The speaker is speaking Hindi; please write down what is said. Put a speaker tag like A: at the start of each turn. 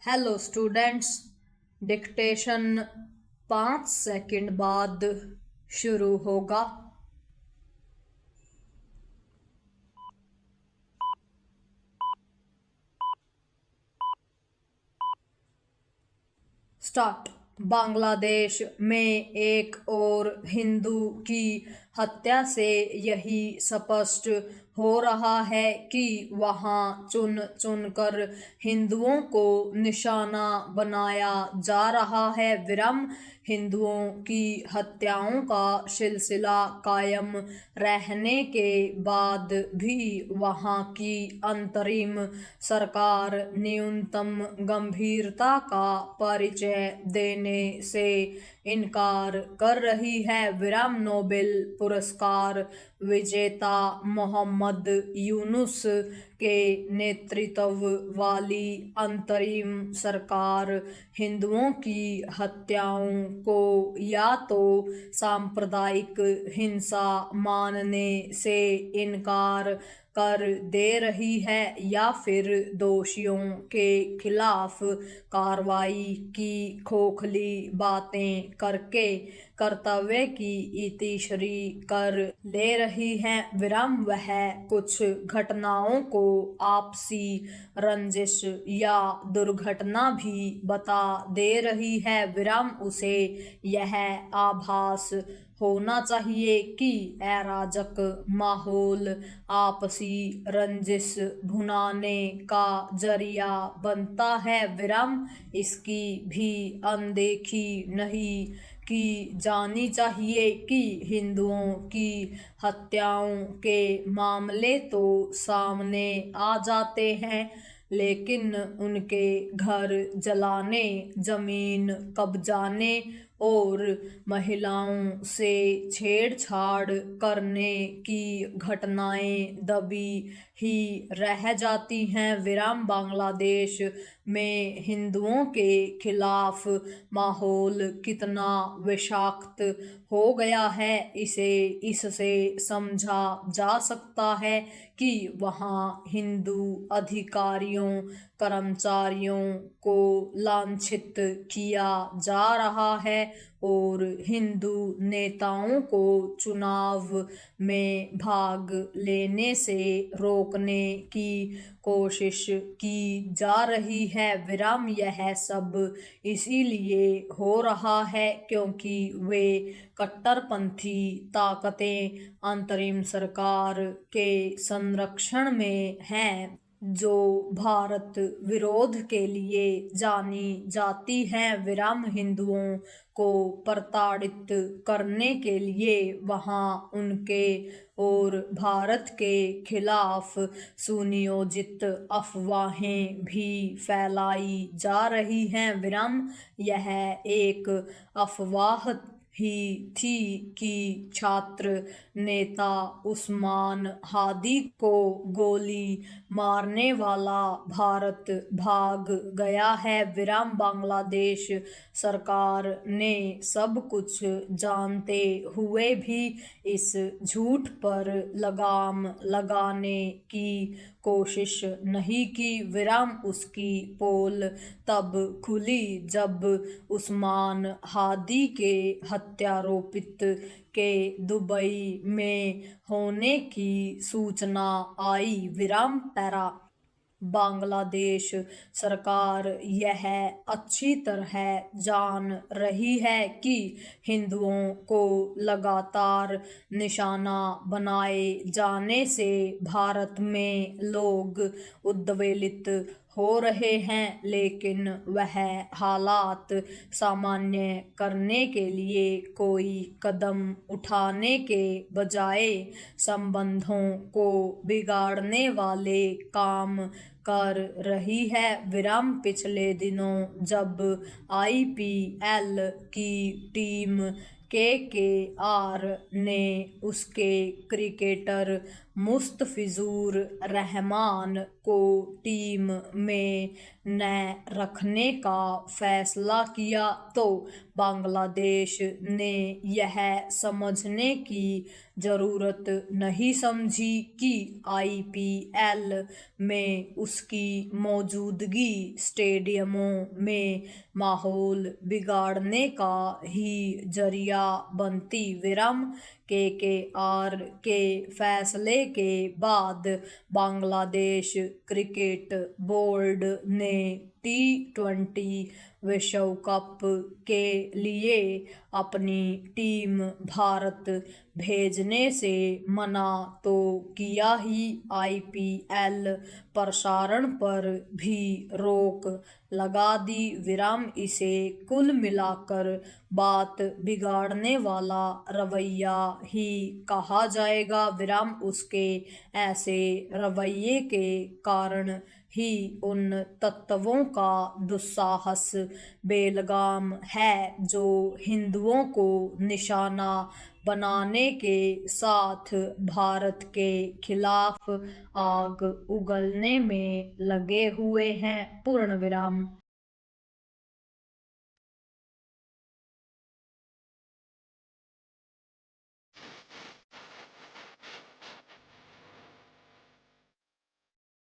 A: हेलो स्टूडेंट्स, डिक्टेशन 5 सेकंड बाद शुरू होगा। स्टार्ट। बांग्लादेश में एक और हिंदू की हत्या से यही स्पष्ट हो रहा है कि वहां चुन चुनकर हिंदुओं को निशाना बनाया जा रहा है। हिंदुओं की हत्याओं का सिलसिला कायम रहने के बाद भी वहां की अंतरिम सरकार न्यूनतम गंभीरता का परिचय देने से इनकार कर रही है। नोबेल पुरस्कार विजेता मोहम्मद यूनुस के नेतृत्व वाली अंतरिम सरकार हिंदुओं की हत्याओं को या तो सांप्रदायिक हिंसा मानने से इनकार कर दे रही है या फिर दोषियों के खिलाफ कार्रवाई की खोखली बातें करके कर्तव्य की इतिश्री कर ले रही है। वह कुछ घटनाओं को आपसी रंजिश या दुर्घटना भी बता दे रही है। उसे यह आभास होना चाहिए कि अराजक माहौल आपसी रंजिश भुनाने का जरिया बनता है। इसकी भी अनदेखी नहीं की जानी चाहिए कि हिंदुओं की हत्याओं के मामले तो सामने आ जाते हैं, लेकिन उनके घर जलाने, जमीन कब्जाने और महिलाओं से छेड़छाड़ करने की घटनाएं दबी ही रह जाती हैं। बांग्लादेश में हिंदुओं के खिलाफ माहौल कितना विषाक्त हो गया है, इससे समझा जा सकता है कि वहाँ हिंदू अधिकारियों, कर्मचारियों को लांछित किया जा रहा है और हिंदू नेताओं को चुनाव में भाग लेने से रोकने की कोशिश की जा रही है। यह सब इसीलिए हो रहा है क्योंकि वे कट्टरपंथी ताकतें अंतरिम सरकार के संरक्षण में हैं, जो भारत विरोध के लिए जानी जाती हैं। हिंदुओं को प्रताड़ित करने के लिए वहां उनके और भारत के खिलाफ सुनियोजित अफवाहें भी फैलाई जा रही हैं। यह एक अफवाह ही थी कि छात्र नेता उस्मान हादी को गोली मारने वाला भारत भाग गया है। बांग्लादेश सरकार ने सब कुछ जानते हुए भी इस झूठ पर लगाम लगाने की कोशिश नहीं की। उसकी पोल तब खुली जब उस्मान हादी के हत्यारोपित के दुबई में होने की सूचना आई। पैरा बांग्लादेश सरकार यह अच्छी तरह जान रही है कि हिंदुओं को लगातार निशाना बनाए जाने से भारत में लोग उद्वेलित हो रहे हैं, लेकिन वह हालात सामान्य करने के लिए कोई कदम उठाने के बजाय संबंधों को बिगाड़ने वाले काम कर रही है। पिछले दिनों जब IPL की टीम KKR ने उसके क्रिकेटर मुस्तफिजुर रहमान को टीम में न रखने का फैसला किया तो बांग्लादेश ने यह समझने की ज़रूरत नहीं समझी कि आईपीएल में उसकी मौजूदगी स्टेडियमों में माहौल बिगाड़ने का ही जरिया बनती। केकेआर के फैसले के बाद बांग्लादेश क्रिकेट बोर्ड ने T20 विश्व कप के लिए अपनी टीम भारत भेजने से मना तो किया ही, आईपीएल प्रसारण पर भी रोक लगा दी। इसे कुल मिलाकर बात बिगाड़ने वाला रवैया ही कहा जाएगा। उसके ऐसे रवैये के कारण ही उन तत्वों का दुस्साहस बेलगाम है जो हिंदुओं को निशाना बनाने के साथ भारत के खिलाफ आग उगलने में लगे हुए हैं।